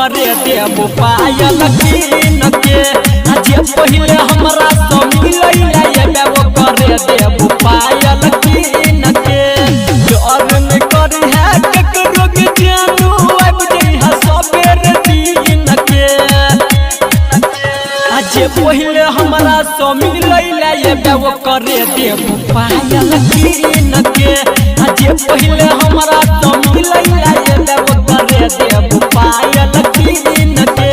करे देव पायल कीन के जे पहिले हमरा से मिलैला ये बेव करे देव पायल कीन के डर न करी है ककरो के जानू अब जइहा सबेर दिन के जे पहिले हमरा से मिलैला ये बेव करे देव पायल कीन के जे पहिले हमरा से मिलैला ये बेव करे देव पायल कीन के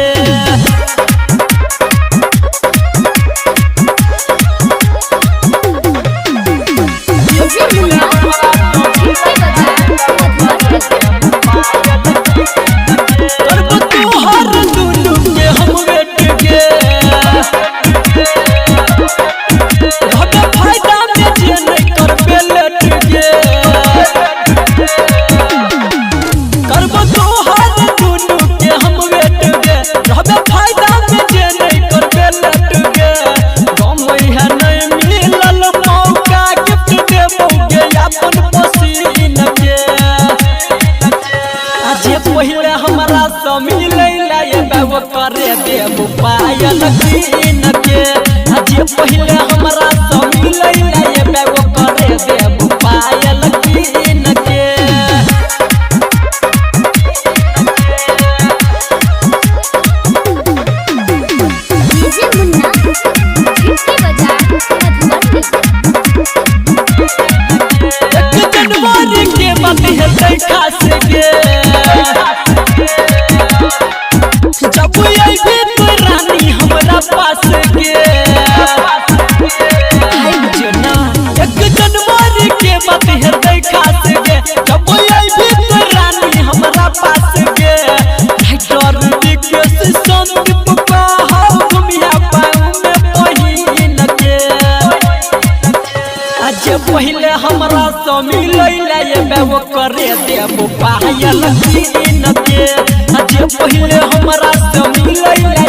पहिले हमरा से मिलैला ये बेव करे देव पायल कीन के जे पहिले हमरा से मिलैला ये बेव करे देव पायल कीन के जनवरी के बात है देखा से गे जब आइबे तो रानी हमरा पास गे जना 1 जनवरी के बात है देखा से गे जब आइबे तो रानी हमरा पास गे डर विकेश संदीप का घुमिया पाऊ में पहिन के जे पहिले हमरा से मिलैला ये बेव करे देव पायल कीन के जे पहिले हमरा से मिलैला